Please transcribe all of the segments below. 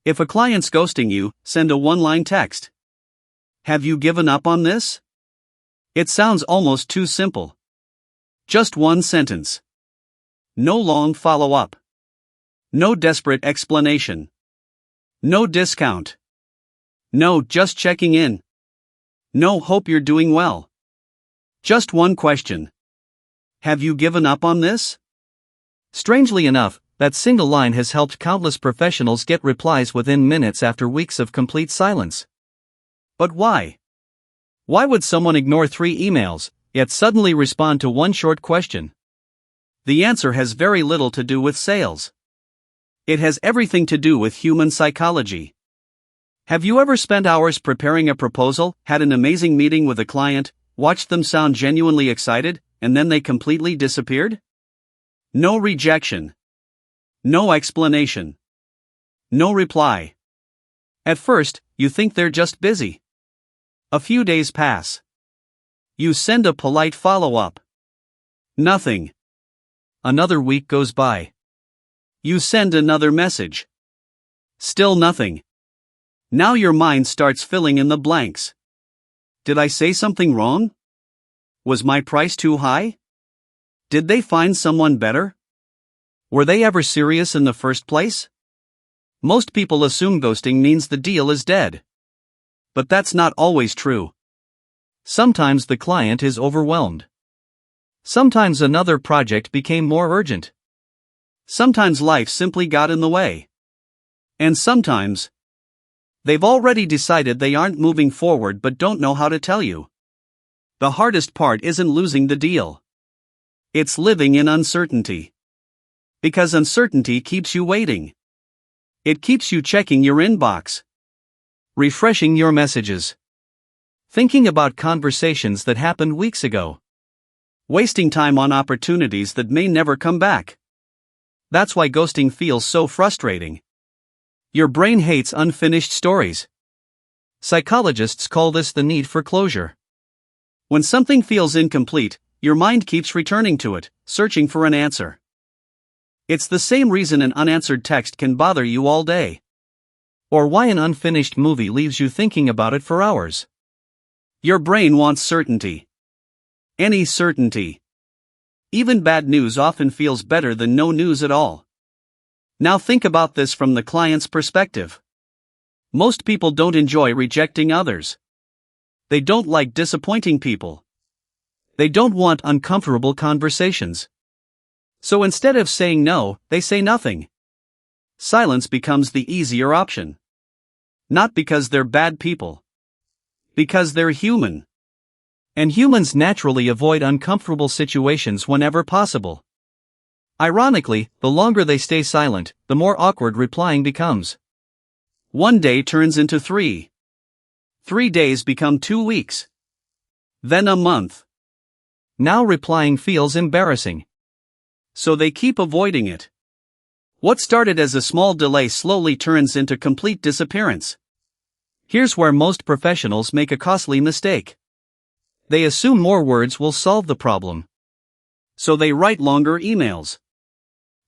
If a client's ghosting you, send a one-line text. Have you given up on this? It sounds almost too simple. Just one sentence. No long follow-up. No desperate explanation. No discount. No, just checking in. No, hope you're doing well. Just one question. Have you given up on this? Strangely enough, that single line has helped countless professionals get replies within minutes after weeks of complete silence. But why? Why would someone ignore 3 emails, yet suddenly respond to one short question? The answer has very little to do with sales. It has everything to do with human psychology. Have you ever spent hours preparing a proposal, had an amazing meeting with a client, watched them sound genuinely excited, and then they completely disappeared? No rejection. No explanation. No reply. At first, you think they're just busy. A few days pass. You send a polite follow-up. Nothing. Another week goes by. You send another message. Still nothing. Now your mind starts filling in the blanks. Did I say something wrong? Was my price too high? Did they find someone better? Were they ever serious in the first place? Most people assume ghosting means the deal is dead. But that's not always true. Sometimes the client is overwhelmed. Sometimes another project became more urgent. Sometimes life simply got in the way. And sometimes they've already decided they aren't moving forward but don't know how to tell you. The hardest part isn't losing the deal. It's living in uncertainty. Because uncertainty keeps you waiting. It keeps you checking your inbox, refreshing your messages, thinking about conversations that happened weeks ago, wasting time on opportunities that may never come back. That's why ghosting feels so frustrating. Your brain hates unfinished stories. Psychologists call this the need for closure. When something feels incomplete, your mind keeps returning to it, searching for an answer. It's the same reason an unanswered text can bother you all day. Or why an unfinished movie leaves you thinking about it for hours. Your brain wants certainty. Any certainty. Even bad news often feels better than no news at all. Now think about this from the client's perspective. Most people don't enjoy rejecting others. They don't like disappointing people. They don't want uncomfortable conversations. So instead of saying no, they say nothing. Silence becomes the easier option. Not because they're bad people. Because they're human. And humans naturally avoid uncomfortable situations whenever possible. Ironically, the longer they stay silent, the more awkward replying becomes. 1 day turns into 3. 3 days become 2 weeks. Then a month. Now replying feels embarrassing. So they keep avoiding it. What started as a small delay slowly turns into complete disappearance. Here's where most professionals make a costly mistake. They assume more words will solve the problem. So they write longer emails.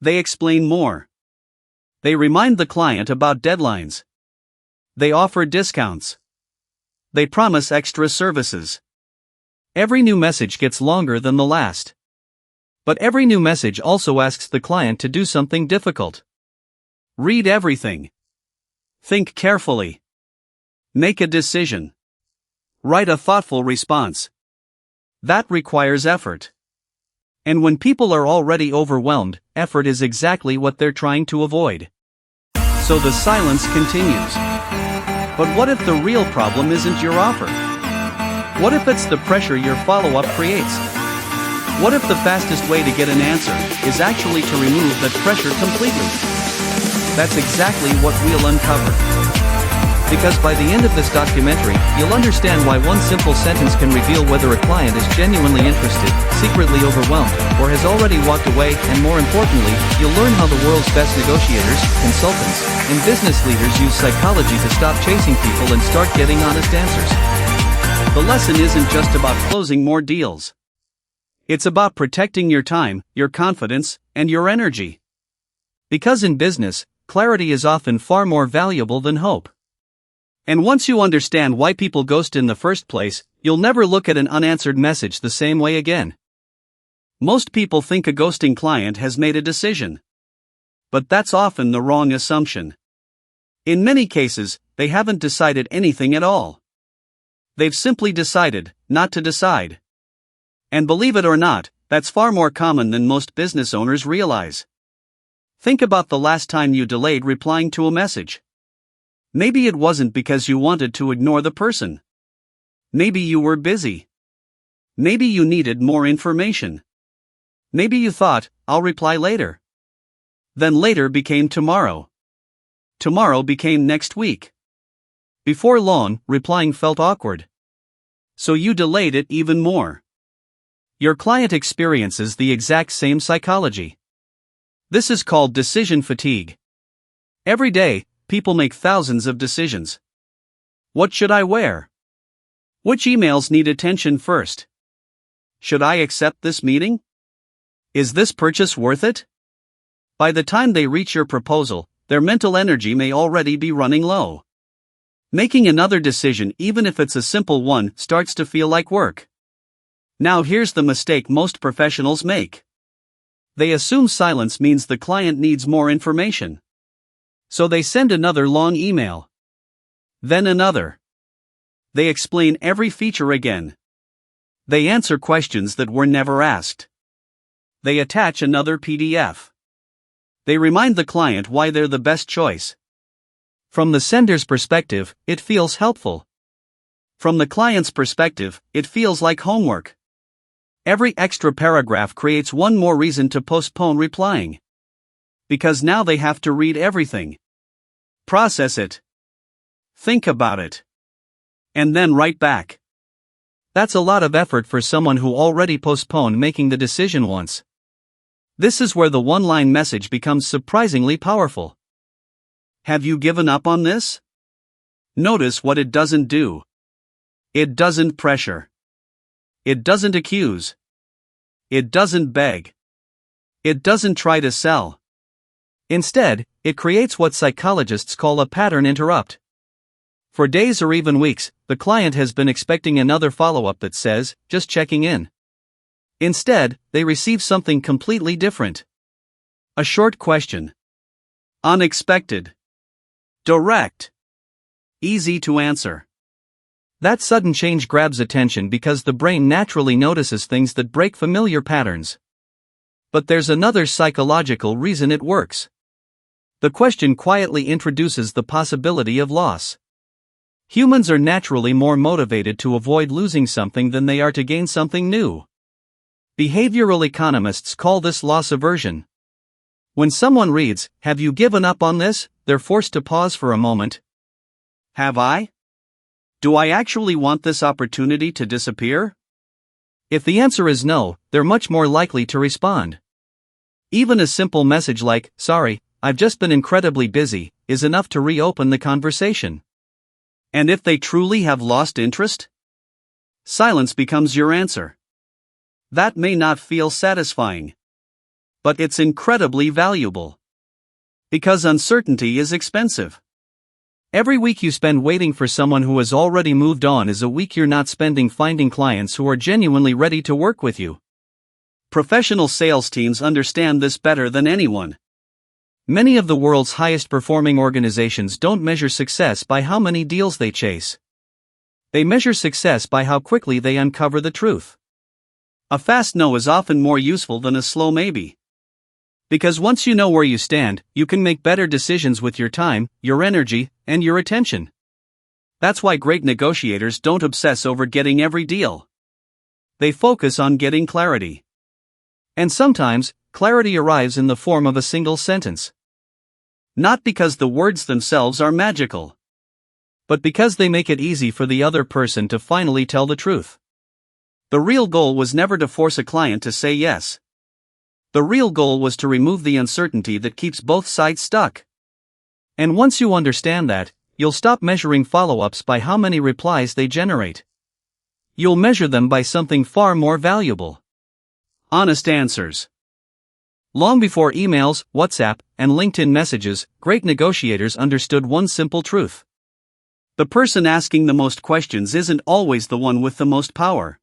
They explain more. They remind the client about deadlines. They offer discounts. They promise extra services. Every new message gets longer than the last. But every new message also asks the client to do something difficult. Read everything. Think carefully. Make a decision. Write a thoughtful response. That requires effort. And when people are already overwhelmed, effort is exactly what they're trying to avoid. So the silence continues. But what if the real problem isn't your offer? What if it's the pressure your follow-up creates? What if the fastest way to get an answer is actually to remove that pressure completely? That's exactly what we'll uncover. Because by the end of this documentary, you'll understand why one simple sentence can reveal whether a client is genuinely interested, secretly overwhelmed, or has already walked away, and more importantly, you'll learn how the world's best negotiators, consultants, and business leaders use psychology to stop chasing people and start getting honest answers. The lesson isn't just about closing more deals. It's about protecting your time, your confidence, and your energy. Because in business, clarity is often far more valuable than hope. And once you understand why people ghost in the first place, you'll never look at an unanswered message the same way again. Most people think a ghosting client has made a decision. But that's often the wrong assumption. In many cases, they haven't decided anything at all. They've simply decided not to decide. And believe it or not, that's far more common than most business owners realize. Think about the last time you delayed replying to a message. Maybe it wasn't because you wanted to ignore the person. Maybe you were busy. Maybe you needed more information. Maybe you thought, I'll reply later. Then later became tomorrow. Tomorrow became next week. Before long, replying felt awkward. So you delayed it even more. Your client experiences the exact same psychology. This is called decision fatigue. Every day, people make thousands of decisions. What should I wear? Which emails need attention first? Should I accept this meeting? Is this purchase worth it? By the time they reach your proposal, their mental energy may already be running low. Making another decision, even if it's a simple one, starts to feel like work. Now here's the mistake most professionals make. They assume silence means the client needs more information. So they send another long email. Then another. They explain every feature again. They answer questions that were never asked. They attach another PDF. They remind the client why they're the best choice. From the sender's perspective, it feels helpful. From the client's perspective, it feels like homework. Every extra paragraph creates one more reason to postpone replying. Because now they have to read everything. Process it. Think about it. And then write back. That's a lot of effort for someone who already postponed making the decision once. This is where the one-line message becomes surprisingly powerful. Have you given up on this? Notice what it doesn't do. It doesn't pressure. It doesn't accuse. It doesn't beg. It doesn't try to sell. Instead, it creates what psychologists call a pattern interrupt. For days or even weeks, the client has been expecting another follow-up that says, just checking in. Instead, they receive something completely different. A short question. Unexpected. Direct. Easy to answer. That sudden change grabs attention because the brain naturally notices things that break familiar patterns. But there's another psychological reason it works. The question quietly introduces the possibility of loss. Humans are naturally more motivated to avoid losing something than they are to gain something new. Behavioral economists call this loss aversion. When someone reads, "Have you given up on this?" they're forced to pause for a moment. Have I? Do I actually want this opportunity to disappear? If the answer is no, they're much more likely to respond. Even a simple message like, "Sorry, I've just been incredibly busy," is enough to reopen the conversation. And if they truly have lost interest? Silence becomes your answer. That may not feel satisfying. But it's incredibly valuable. Because uncertainty is expensive. Every week you spend waiting for someone who has already moved on is a week you're not spending finding clients who are genuinely ready to work with you. Professional sales teams understand this better than anyone. Many of the world's highest performing organizations don't measure success by how many deals they chase. They measure success by how quickly they uncover the truth. A fast no is often more useful than a slow maybe. Because once you know where you stand, you can make better decisions with your time, your energy, and your attention. That's why great negotiators don't obsess over getting every deal. They focus on getting clarity. And sometimes, clarity arrives in the form of a single sentence. Not because the words themselves are magical, but because they make it easy for the other person to finally tell the truth. The real goal was never to force a client to say yes. The real goal was to remove the uncertainty that keeps both sides stuck. And once you understand that, you'll stop measuring follow-ups by how many replies they generate. You'll measure them by something far more valuable. Honest answers. Long before emails, WhatsApp, and LinkedIn messages, great negotiators understood one simple truth. The person asking the most questions isn't always the one with the most power.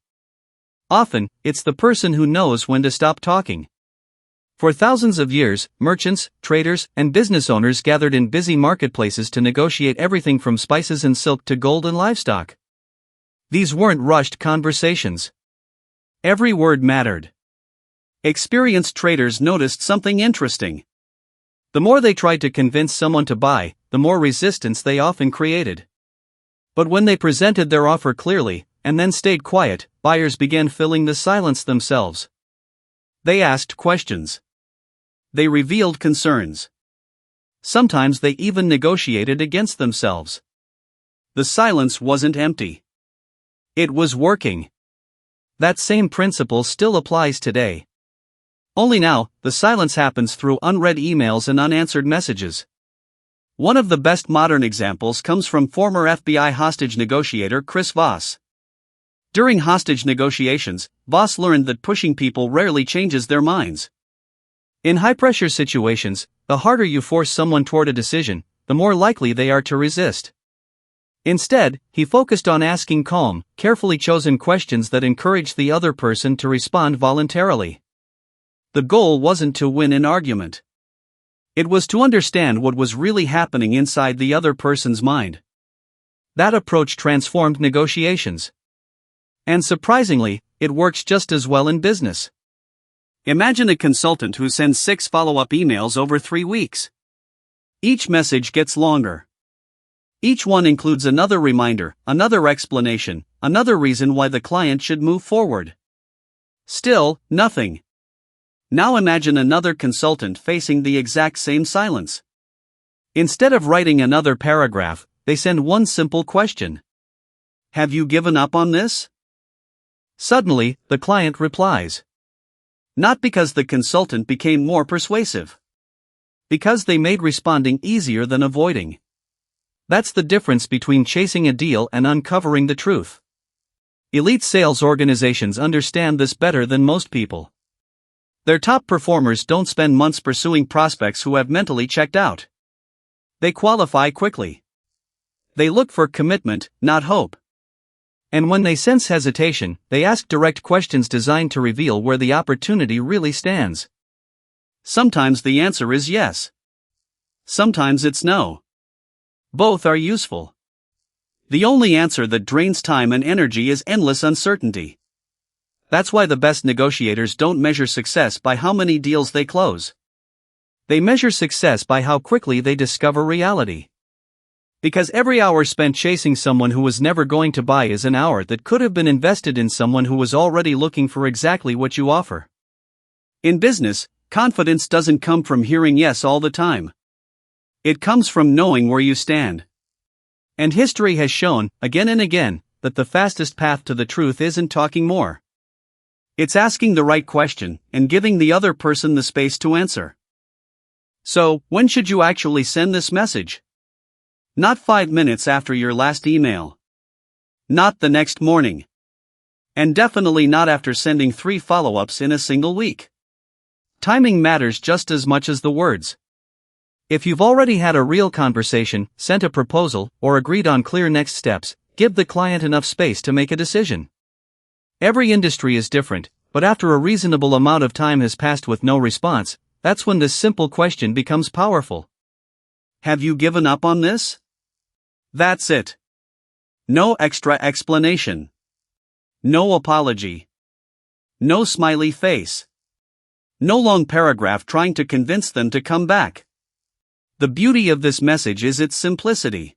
Often, it's the person who knows when to stop talking. For thousands of years, merchants, traders, and business owners gathered in busy marketplaces to negotiate everything from spices and silk to gold and livestock. These weren't rushed conversations. Every word mattered. Experienced traders noticed something interesting. The more they tried to convince someone to buy, the more resistance they often created. But when they presented their offer clearly, and then stayed quiet, buyers began filling the silence themselves. They asked questions. They revealed concerns. Sometimes they even negotiated against themselves. The silence wasn't empty. It was working. That same principle still applies today. Only now, the silence happens through unread emails and unanswered messages. One of the best modern examples comes from former FBI hostage negotiator Chris Voss. During hostage negotiations, Voss learned that pushing people rarely changes their minds. In high-pressure situations, the harder you force someone toward a decision, the more likely they are to resist. Instead, he focused on asking calm, carefully chosen questions that encouraged the other person to respond voluntarily. The goal wasn't to win an argument. It was to understand what was really happening inside the other person's mind. That approach transformed negotiations. And surprisingly, it works just as well in business. Imagine a consultant who sends 6 follow-up emails over 3 weeks. Each message gets longer. Each one includes another reminder, another explanation, another reason why the client should move forward. Still, nothing. Now imagine another consultant facing the exact same silence. Instead of writing another paragraph, they send one simple question. Have you given up on this? Suddenly, the client replies. Not because the consultant became more persuasive. Because they made responding easier than avoiding. That's the difference between chasing a deal and uncovering the truth. Elite sales organizations understand this better than most people. Their top performers don't spend months pursuing prospects who have mentally checked out. They qualify quickly. They look for commitment, not hope. And when they sense hesitation, they ask direct questions designed to reveal where the opportunity really stands. Sometimes the answer is yes. Sometimes it's no. Both are useful. The only answer that drains time and energy is endless uncertainty. That's why the best negotiators don't measure success by how many deals they close. They measure success by how quickly they discover reality. Because every hour spent chasing someone who was never going to buy is an hour that could have been invested in someone who was already looking for exactly what you offer. In business, confidence doesn't come from hearing yes all the time. It comes from knowing where you stand. And history has shown, again and again, that the fastest path to the truth isn't talking more. It's asking the right question and giving the other person the space to answer. So, when should you actually send this message? Not 5 minutes after your last email. Not the next morning. And definitely not after sending 3 follow-ups in a single week. Timing matters just as much as the words. If you've already had a real conversation, sent a proposal, or agreed on clear next steps, give the client enough space to make a decision. Every industry is different, but after a reasonable amount of time has passed with no response, that's when this simple question becomes powerful. Have you given up on this? That's it. No extra explanation. No apology. No smiley face. No long paragraph trying to convince them to come back. The beauty of this message is its simplicity.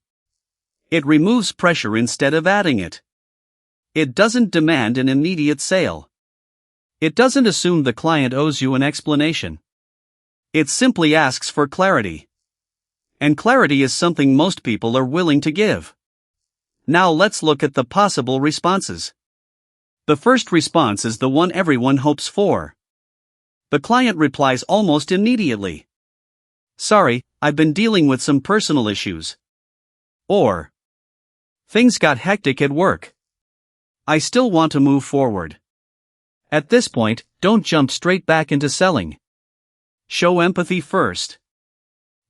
It removes pressure instead of adding it. It doesn't demand an immediate sale. It doesn't assume the client owes you an explanation. It simply asks for clarity. And clarity is something most people are willing to give. Now let's look at the possible responses. The first response is the one everyone hopes for. The client replies almost immediately. Sorry, I've been dealing with some personal issues. Or, things got hectic at work. I still want to move forward. At this point, don't jump straight back into selling. Show empathy first.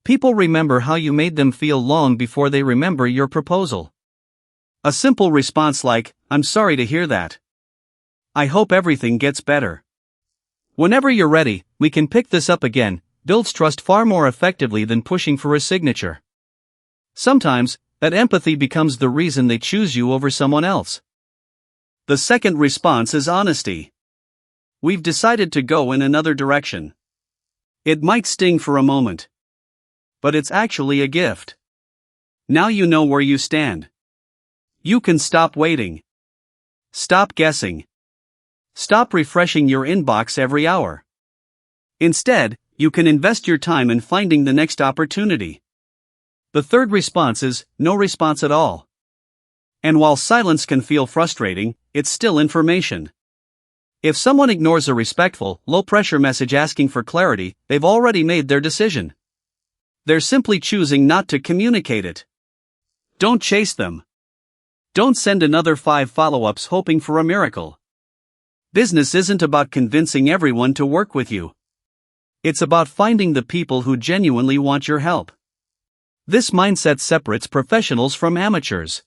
People remember how you made them feel long before they remember your proposal. A simple response like, "I'm sorry to hear that. I hope everything gets better. Whenever you're ready, we can pick this up again," builds trust far more effectively than pushing for a signature. Sometimes, that empathy becomes the reason they choose you over someone else. The second response is honesty. We've decided to go in another direction. It might sting for a moment, but it's actually a gift. Now you know where you stand. You can stop waiting. Stop guessing. Stop refreshing your inbox every hour. Instead, you can invest your time in finding the next opportunity. The third response is no response at all. And while silence can feel frustrating, it's still information. If someone ignores a respectful, low-pressure message asking for clarity, they've already made their decision. They're simply choosing not to communicate it. Don't chase them. Don't send another 5 follow-ups hoping for a miracle. Business isn't about convincing everyone to work with you. It's about finding the people who genuinely want your help. This mindset separates professionals from amateurs.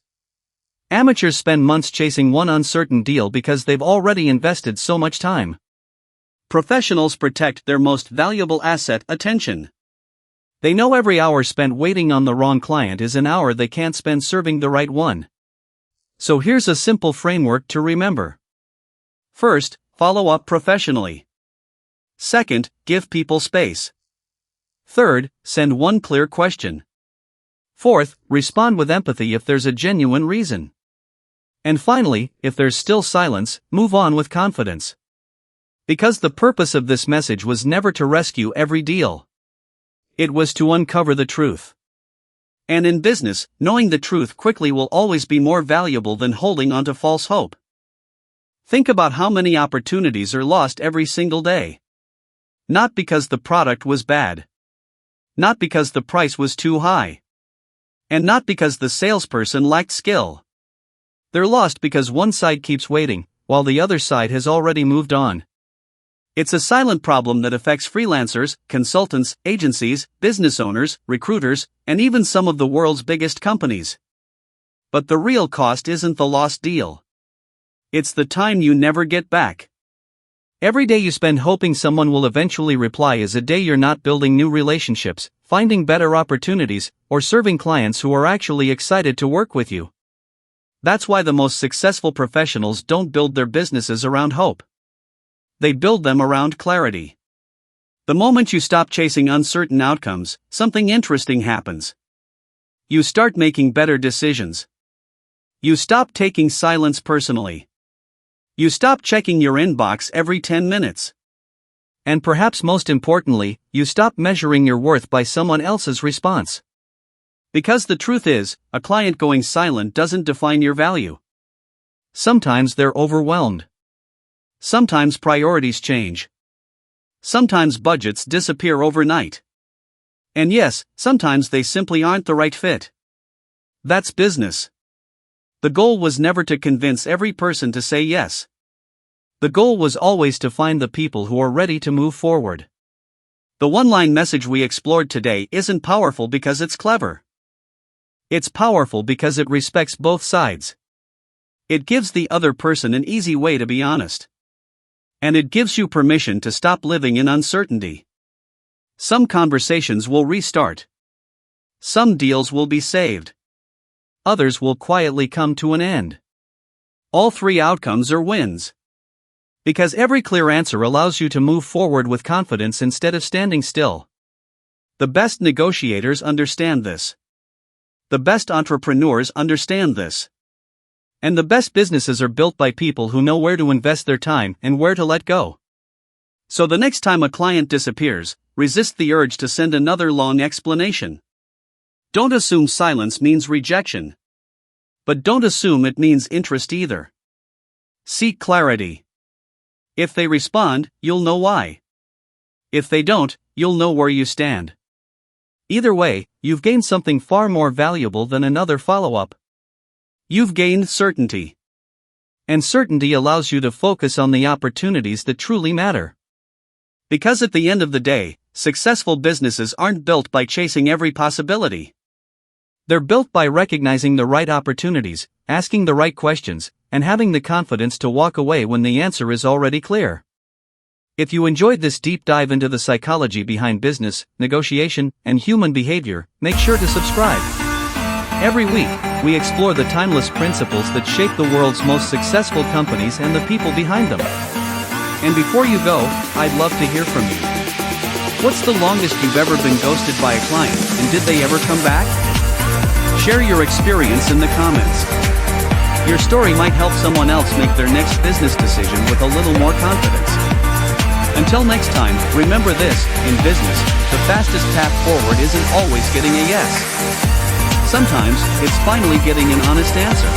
Amateurs spend months chasing one uncertain deal because they've already invested so much time. Professionals protect their most valuable asset, attention. They know every hour spent waiting on the wrong client is an hour they can't spend serving the right one. So here's a simple framework to remember. First, follow up professionally. Second, give people space. Third, send one clear question. Fourth, respond with empathy if there's a genuine reason. And finally, if there's still silence, move on with confidence. Because the purpose of this message was never to rescue every deal. It was to uncover the truth. And in business, knowing the truth quickly will always be more valuable than holding on to false hope. Think about how many opportunities are lost every single day. Not because the product was bad. Not because the price was too high. And not because the salesperson lacked skill. They're lost because one side keeps waiting, while the other side has already moved on. It's a silent problem that affects freelancers, consultants, agencies, business owners, recruiters, and even some of the world's biggest companies. But the real cost isn't the lost deal. It's the time you never get back. Every day you spend hoping someone will eventually reply is a day you're not building new relationships, finding better opportunities, or serving clients who are actually excited to work with you. That's why the most successful professionals don't build their businesses around hope. They build them around clarity. The moment you stop chasing uncertain outcomes, something interesting happens. You start making better decisions. You stop taking silence personally. You stop checking your inbox every 10 minutes. And perhaps most importantly, you stop measuring your worth by someone else's response. Because the truth is, a client going silent doesn't define your value. Sometimes they're overwhelmed. Sometimes priorities change. Sometimes budgets disappear overnight. And yes, sometimes they simply aren't the right fit. That's business. The goal was never to convince every person to say yes. The goal was always to find the people who are ready to move forward. The one-line message we explored today isn't powerful because it's clever. It's powerful because it respects both sides. It gives the other person an easy way to be honest. And it gives you permission to stop living in uncertainty. Some conversations will restart. Some deals will be saved. Others will quietly come to an end. All 3 outcomes are wins. Because every clear answer allows you to move forward with confidence instead of standing still. The best negotiators understand this. The best entrepreneurs understand this. And the best businesses are built by people who know where to invest their time and where to let go. So the next time a client disappears, resist the urge to send another long explanation. Don't assume silence means rejection. But don't assume it means interest either. Seek clarity. If they respond, you'll know why. If they don't, you'll know where you stand. Either way, you've gained something far more valuable than another follow-up. You've gained certainty. And certainty allows you to focus on the opportunities that truly matter. Because at the end of the day, Successful businesses aren't built by chasing every possibility. They're built by recognizing the right opportunities, asking the right questions, and having the confidence to walk away when the answer is already clear. If you enjoyed this deep dive into the psychology behind business, negotiation, and human behavior, make sure to subscribe. Every week, we explore the timeless principles that shape the world's most successful companies and the people behind them. And before you go, I'd love to hear from you. What's the longest you've ever been ghosted by a client, and did they ever come back? Share your experience in the comments. Your story might help someone else make their next business decision with a little more confidence. Until next time, remember this: in business, the fastest path forward isn't always getting a yes. Sometimes, it's finally getting an honest answer.